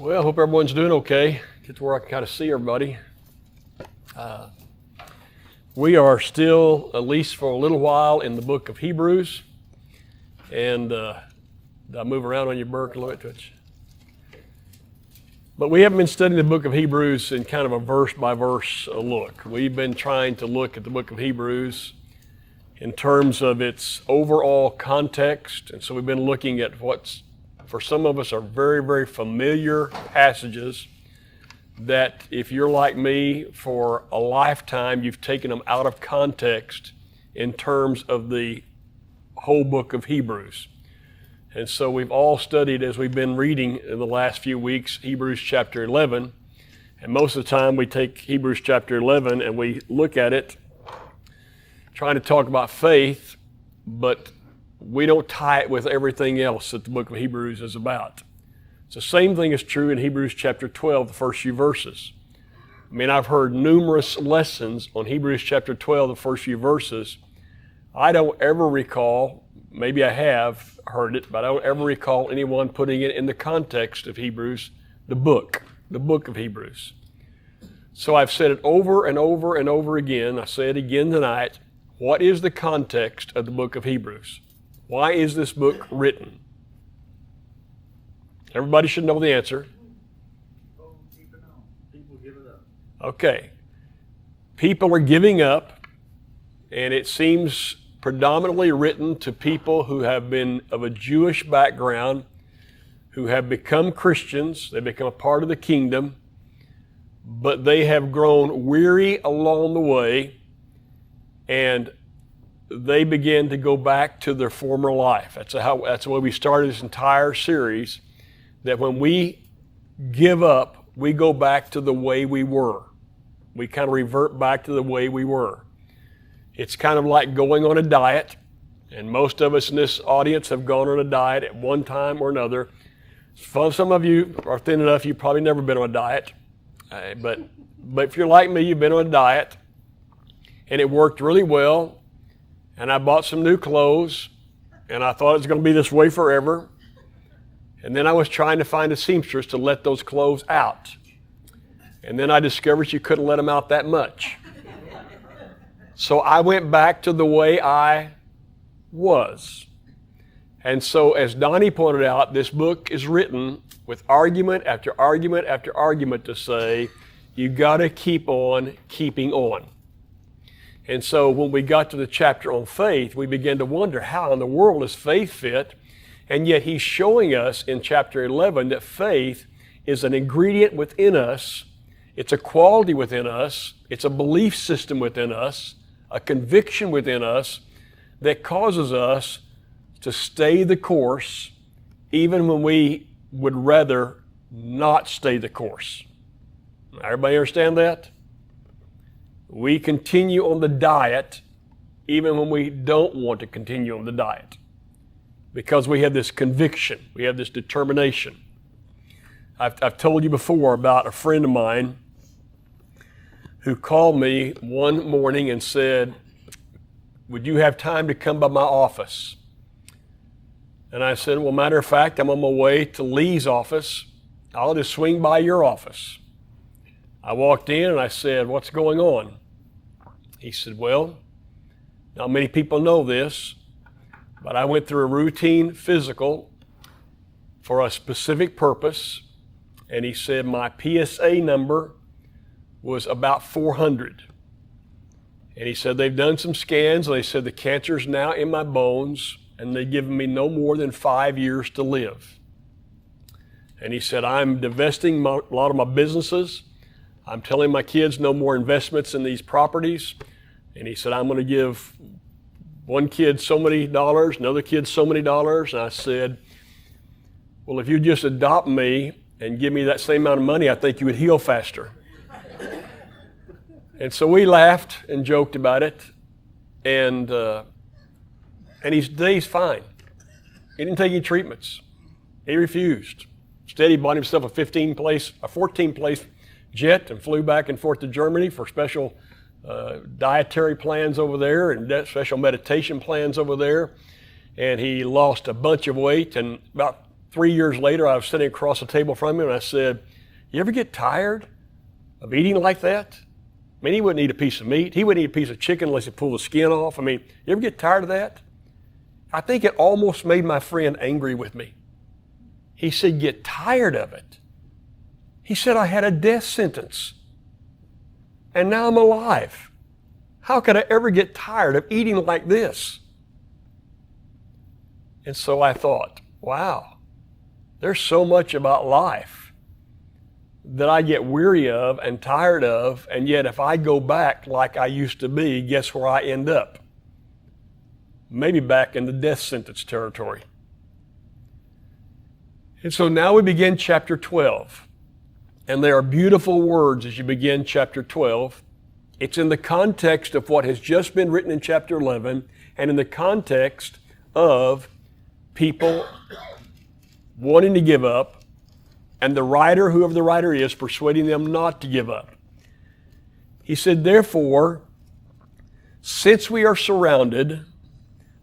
Well, hope everyone's doing okay. Get to where I can kind of see everybody. We are still, at least for a little while, in the book of Hebrews. And did I move around on your Burke a little bit, Twitch? But we haven't been studying the book of Hebrews in kind of a verse-by-verse look. We've been trying to look at the book of Hebrews in terms of its overall context. And so we've been looking at what's, for some of us, are very, very familiar passages that if you're like me, for a lifetime, you've taken them out of context in terms of the whole book of Hebrews. And so we've all studied, as we've been reading in the last few weeks, Hebrews chapter 11. And most of the time we take Hebrews chapter 11 and we look at it trying to talk about faith, but we don't tie it with everything else that the book of Hebrews is about. It's the same thing is true in Hebrews chapter 12, the first few verses. I mean, I've heard numerous lessons on Hebrews chapter 12, the first few verses. I don't ever recall, maybe I have heard it, but I don't ever recall anyone putting it in the context of Hebrews, the book of Hebrews. So I've said it over and over and over again. I say it again tonight. What is the context of the book of Hebrews? Why is this book written? Everybody should know the answer. People give it up. Okay. People are giving up, and it seems predominantly written to people who have been of a Jewish background, who have become Christians. They become a part of the kingdom, but they have grown weary along the way, and they begin to go back to their former life. That's the way we started this entire series, that when we give up, we go back to the way we were. We kind of revert back to the way we were. It's kind of like going on a diet, and most of us in this audience have gone on a diet at one time or another. Some of you are thin enough, you've probably never been on a diet, but if you're like me, you've been on a diet, and it worked really well. And I bought some new clothes, and I thought it was going to be this way forever. And then I was trying to find a seamstress to let those clothes out. And then I discovered you couldn't let them out that much. So I went back to the way I was. And so, as Donnie pointed out, this book is written with argument after argument after argument to say, you got to keep on keeping on. And so when we got to the chapter on faith, we began to wonder, how in the world does faith fit? And yet he's showing us in chapter 11 that faith is an ingredient within us. It's a quality within us. It's a belief system within us, a conviction within us that causes us to stay the course even when we would rather not stay the course. Everybody understand that? We continue on the diet even when we don't want to continue on the diet, because we have this conviction, we have this determination. I've told you before about a friend of mine who called me one morning and said, would you have time to come by my office? And I said, well, matter of fact, I'm on my way to Lee's office. I'll just swing by your office. I walked in and I said, what's going on? He said, well, not many people know this, but I went through a routine physical for a specific purpose. And he said, my PSA number was about 400. And he said, they've done some scans and they said the cancer's now in my bones and they've given me no more than 5 years to live. And he said, I'm divesting a lot of my businesses. I'm telling my kids no more investments in these properties. And he said, I'm going to give one kid so many dollars, another kid so many dollars. And I said, well, if you just adopt me and give me that same amount of money, I think you would heal faster. And so we laughed and joked about it. And he's fine. He didn't take any treatments. He refused. Instead, he bought himself a 14-place jet and flew back and forth to Germany for special dietary plans over there and special meditation plans over there. And he lost a bunch of weight, and about 3 years later, I was sitting across the table from him and I said, you ever get tired of eating like that? I mean, he wouldn't eat a piece of meat. He wouldn't eat a piece of chicken unless he pulled the skin off. I mean, you ever get tired of that? I think it almost made my friend angry with me. He said, get tired of it. He said, I had a death sentence. And now I'm alive. How could I ever get tired of eating like this? And so I thought, wow, there's so much about life that I get weary of and tired of, and yet if I go back like I used to be, guess where I end up? Maybe back in the death sentence territory. And so now we begin chapter 12. And there are beautiful words as you begin chapter 12. It's in the context of what has just been written in chapter 11 and in the context of people wanting to give up and the writer, whoever the writer is, persuading them not to give up. He said, therefore, since we are surrounded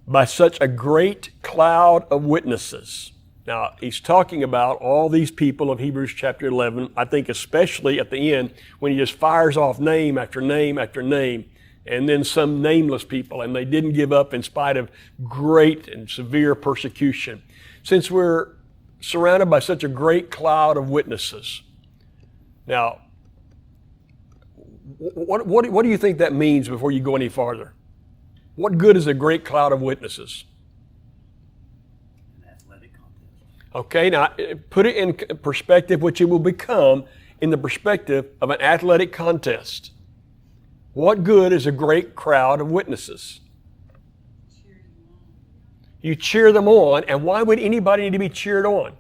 by such a great cloud of witnesses. Now, he's talking about all these people of Hebrews chapter 11, I think especially at the end when he just fires off name after name after name, and then some nameless people, and they didn't give up in spite of great and severe persecution. Since we're surrounded by such a great cloud of witnesses. Now, what do you think that means before you go any farther? What good is a great cloud of witnesses? Okay, now put it in perspective, which it will become in the perspective of an athletic contest. What good is a great crowd of witnesses? You cheer them on, and why would anybody need to be cheered on?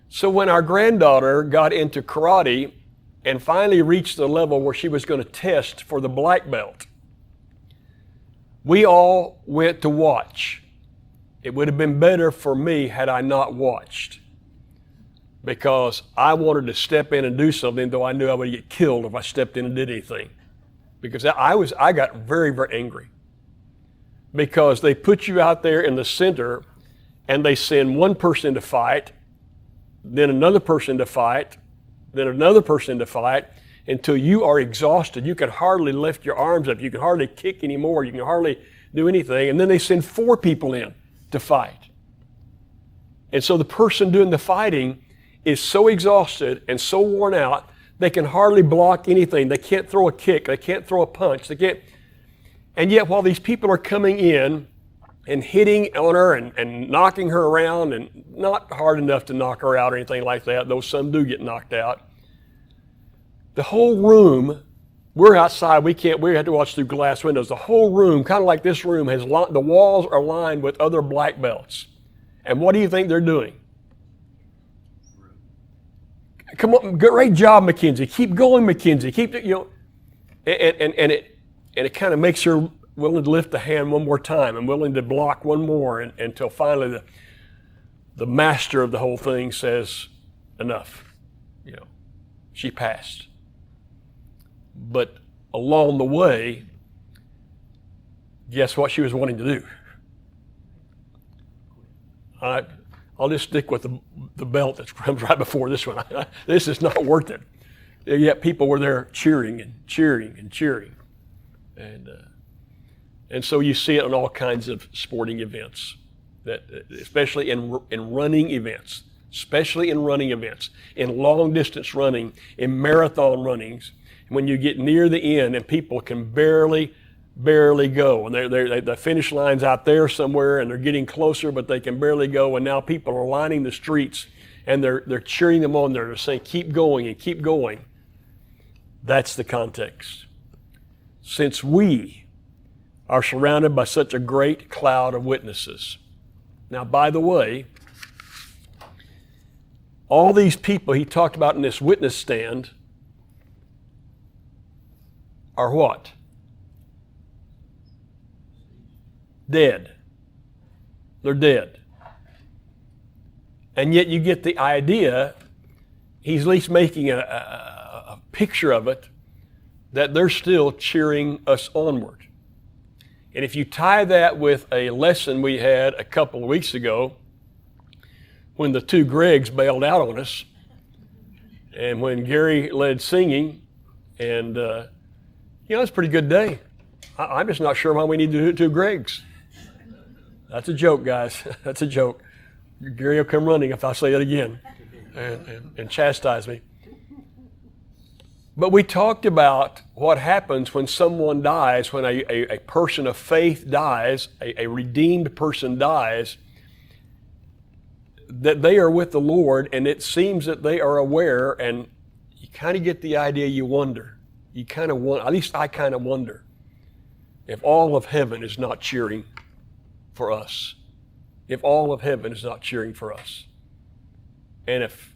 So when our granddaughter got into karate and finally reached the level where she was going to test for the black belt, we all went to watch. It would have been better for me had I not watched, because I wanted to step in and do something, though I knew I would get killed if I stepped in and did anything. Because I got very, very angry. Because they put you out there in the center and they send one person to fight, then another person to fight, then another person to fight, until you are exhausted. You can hardly lift your arms up. You can hardly kick anymore. You can hardly do anything. And then they send 4 people in to fight. And so the person doing the fighting is so exhausted and so worn out, they can hardly block anything. They can't throw a kick. They can't throw a punch. They can't. And yet while these people are coming in and hitting on her and knocking her around, and not hard enough to knock her out or anything like that, though some do get knocked out, the whole room, we're outside, we have to watch through glass windows. The whole room, kind of like this room, the walls are lined with other black belts. And what do you think they're doing? Come on, great job, Mackenzie. Keep going, Mackenzie. And it kind of makes her willing to lift the hand one more time and willing to block one more until finally the master of the whole thing says, enough. She passed. But along the way, guess what she was wanting to do? I'll just stick with the belt that comes right before this one. This is not worth it. Yet people were there cheering and cheering and cheering. And so you see it in all kinds of sporting events, especially in running events, in long distance running, in marathon runnings, when you get near the end and people can barely go, and the finish line's out there somewhere and they're getting closer, but they can barely go, and now people are lining the streets and they're cheering them on. They're saying, keep going and keep going. That's the context. Since we are surrounded by such a great cloud of witnesses. Now, by the way, all these people he talked about in this witness stand are what? Dead. They're dead. And yet you get the idea, he's at least making a picture of it, that they're still cheering us onward. And if you tie that with a lesson we had a couple of weeks ago when the two Gregs bailed out on us, and when Gary led singing, and it's a pretty good day. I'm just not sure why we need to do two Gregs. That's a joke, guys. That's a joke. Gary will come running if I say it again and chastise me. But we talked about what happens when someone dies, when a person of faith dies, a redeemed person dies, that they are with the Lord, and it seems that they are aware, and you kind of get the idea, you wonder. You kind of want, at least I kind of wonder, if all of heaven is not cheering for us. If all of heaven is not cheering for us. And if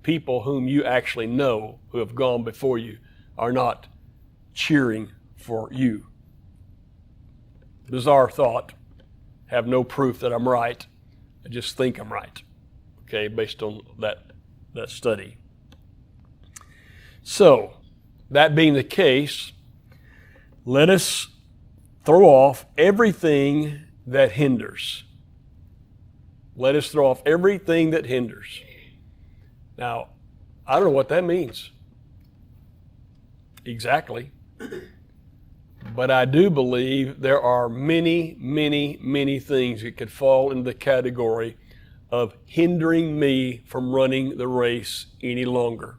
people whom you actually know, who have gone before you, are not cheering for you. Bizarre thought. Have no proof that I'm right. I just think I'm right. Okay, based on that study. So, that being the case, let us throw off everything that hinders. Let us throw off everything that hinders. Now, I don't know what that means exactly, but I do believe there are many, many, many things that could fall into the category of hindering me from running the race any longer.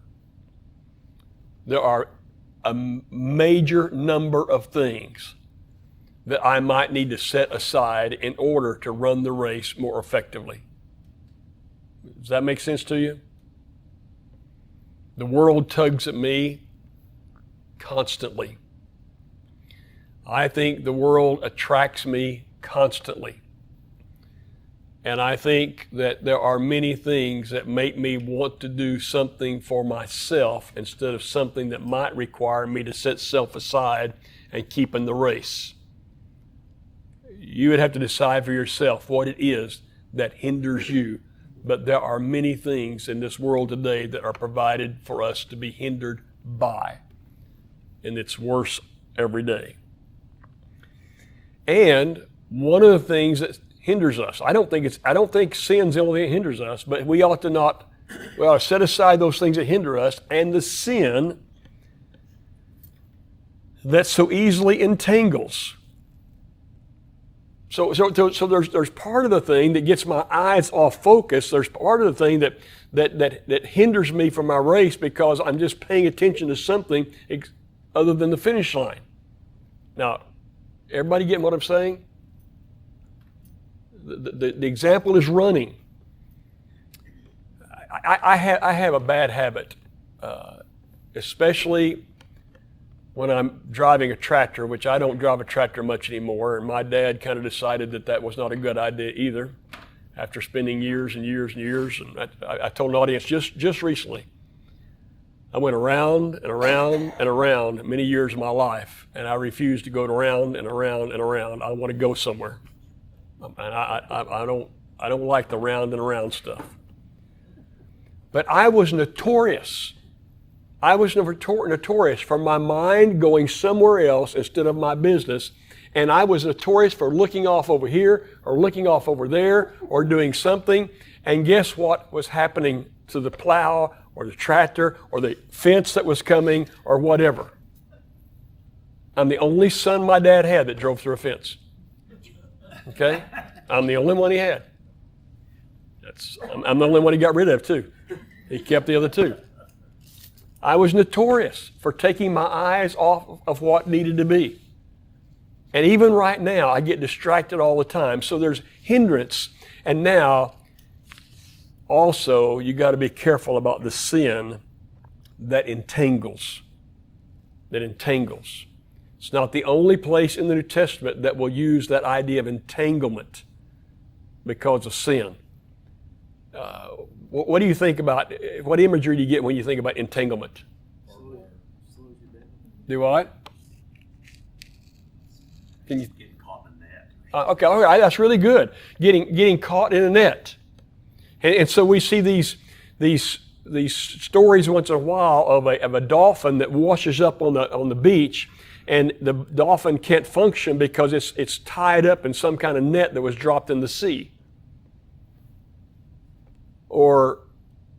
There are a major number of things that I might need to set aside in order to run the race more effectively. Does that make sense to you? The world tugs at me constantly. I think the world attracts me constantly. And I think that there are many things that make me want to do something for myself instead of something that might require me to set self aside and keep in the race. You would have to decide for yourself what it is that hinders you. But there are many things in this world today that are provided for us to be hindered by. And it's worse every day. And one of the things that hinders us, I don't think sin's the only thing that hinders us, but we ought to set aside those things that hinder us, and the sin that so easily entangles. So there's part of the thing that gets my eyes off focus. There's part of the thing that hinders me from my race because I'm just paying attention to something other than the finish line. Now, everybody getting what I'm saying? The example is running. I have a bad habit, especially when I'm driving a tractor, which I don't drive a tractor much anymore, and my dad kind of decided that was not a good idea either after spending years and years and years. And I told an audience just recently, I went around and around and around many years of my life, and I refused to go around and around and around. I want to go somewhere. And I don't like the round and around stuff. But I was notorious. I was notorious for my mind going somewhere else instead of my business. And I was notorious for looking off over here or looking off over there or doing something. And guess what was happening to the plow or the tractor or the fence that was coming or whatever? I'm the only son my dad had that drove through a fence. Okay? I'm the only one he had. I'm the only one he got rid of too. He kept the other two. I was notorious for taking my eyes off of what needed to be. And even right now, I get distracted all the time. So there's hindrance. And now, also, you got to be careful about the sin that entangles. It's not the only place in the New Testament that will use that idea of entanglement because of sin. What do you think about, what imagery do you get when you think about entanglement? Do what? Can you? Getting caught in a net. Okay, all right, that's really good. Getting caught in a net. And so we see these stories once in a while of a dolphin that washes up on the beach, and the dolphin can't function because it's tied up in some kind of net that was dropped in the sea. Or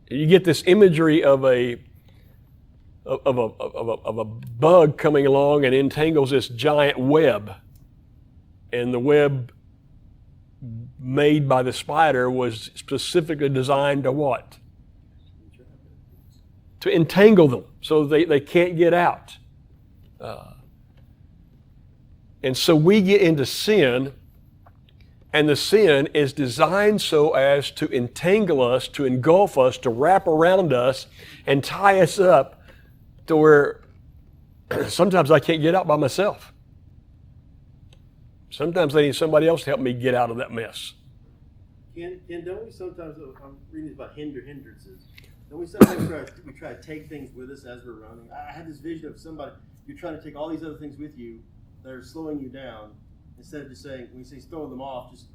you get this imagery of a bug coming along and entangles this giant web, and the web made by the spider was specifically designed to what? To entangle them so they can't get out. And so we get into sin, and the sin is designed so as to entangle us, to engulf us, to wrap around us, and tie us up to where sometimes I can't get out by myself. Sometimes I need somebody else to help me get out of that mess. Ken, don't we sometimes, I'm reading about hindrances, don't we sometimes try to take things with us as we're running? I had this vision of somebody, you're trying to take all these other things with you that are slowing you down, instead of just saying, when you say throwing them off, just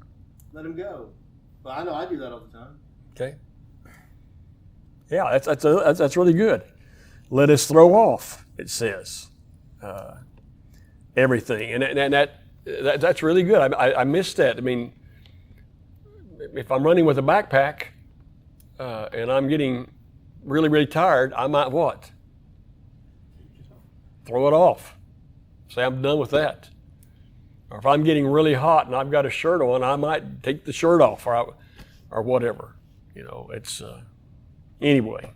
let them go. But I know I do that all the time. Okay. Yeah, that's really good. Let us throw off, it says, everything. And that's really good. I missed that. I mean, if I'm running with a backpack and I'm getting really, really tired, I might what? Throw it off. Say I'm done with that. Or if I'm getting really hot and I've got a shirt on, I might take the shirt off or whatever. You know, it's anyway.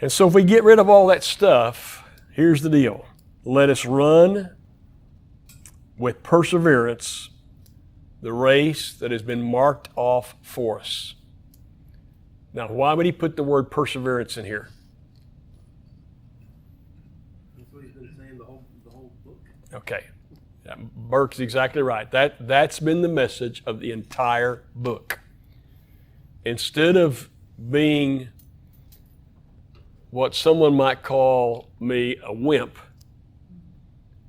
And so if we get rid of all that stuff, here's the deal. Let us run with perseverance the race that has been marked off for us. Now, why would he put the word perseverance in here? That's what he's been saying the whole book. Okay. Burke's exactly right. That's been the message of the entire book. Instead of being what someone might call me a wimp,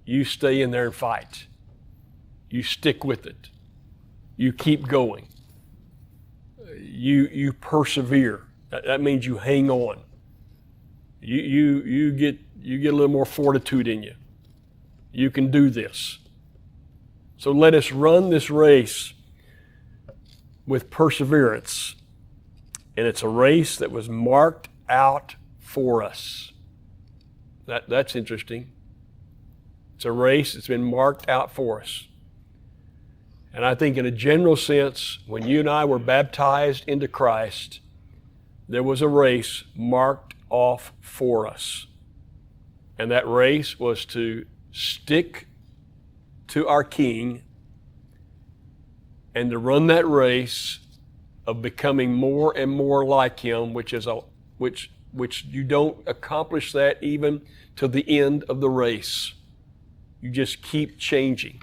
you stay in there and fight. You stick with it. You keep going. You persevere. That means you hang on. You get a little more fortitude in you. You can do this. So let us run this race with perseverance. And it's a race that was marked out for us. That's interesting. It's a race that's been marked out for us. And I think in a general sense, when you and I were baptized into Christ, there was a race marked off for us. And that race was to stick to our King and to run that race of becoming more and more like Him, which you don't accomplish that even to the end of the race. You just keep changing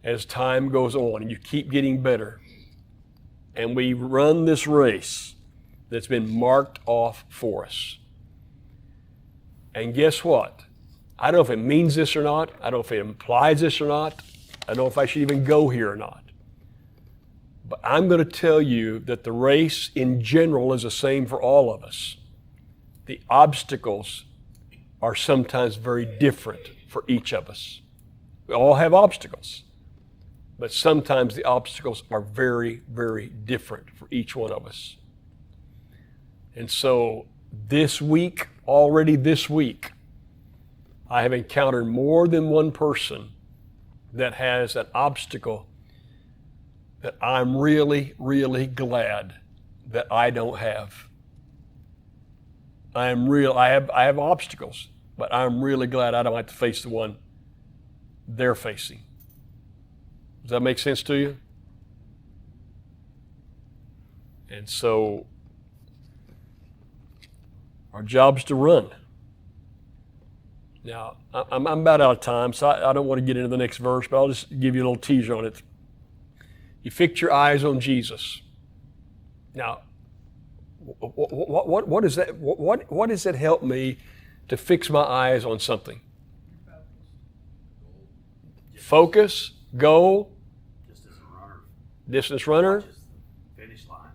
as time goes on, and you keep getting better. And we run this race that's been marked off for us. And guess what? I don't know if it means this or not. I don't know if it implies this or not. I don't know if I should even go here or not. But I'm going to tell you that the race in general is the same for all of us. The obstacles are sometimes very different for each of us. We all have obstacles, but sometimes the obstacles are very, very different for each one of us. And so already this week, I have encountered more than one person that has an obstacle that I'm really, really glad that I don't have. I have obstacles, but I'm really glad I don't have to face the one they're facing. Does that make sense to you? And so our job's to run. Now, I'm about out of time, so I don't want to get into the next verse, but I'll just give you a little teaser on it. You fix your eyes on Jesus. Now, what does that? What does it help me to fix my eyes on something? Focus, goal, distance runner. Finish line.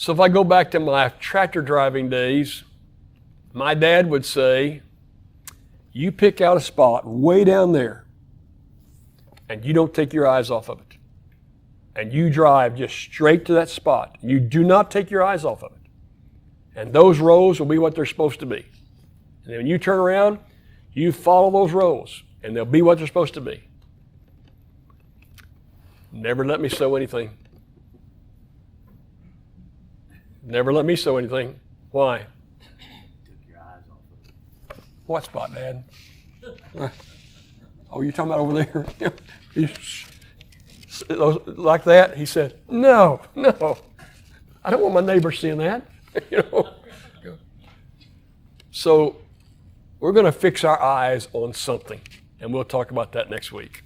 So if I go back to my tractor driving days, my dad would say, you pick out a spot way down there and you don't take your eyes off of it. And you drive just straight to that spot. You do not take your eyes off of it. And those rows will be what they're supposed to be. And then when you turn around, you follow those rows and they'll be what they're supposed to be. Never let me sow anything. Never let me sow anything. Why? Took your eyes off of it. What spot, Dad? Oh, you're talking about over there? Like that? He said, no. I don't want my neighbors seeing that. So we're going to fix our eyes on something, and we'll talk about that next week.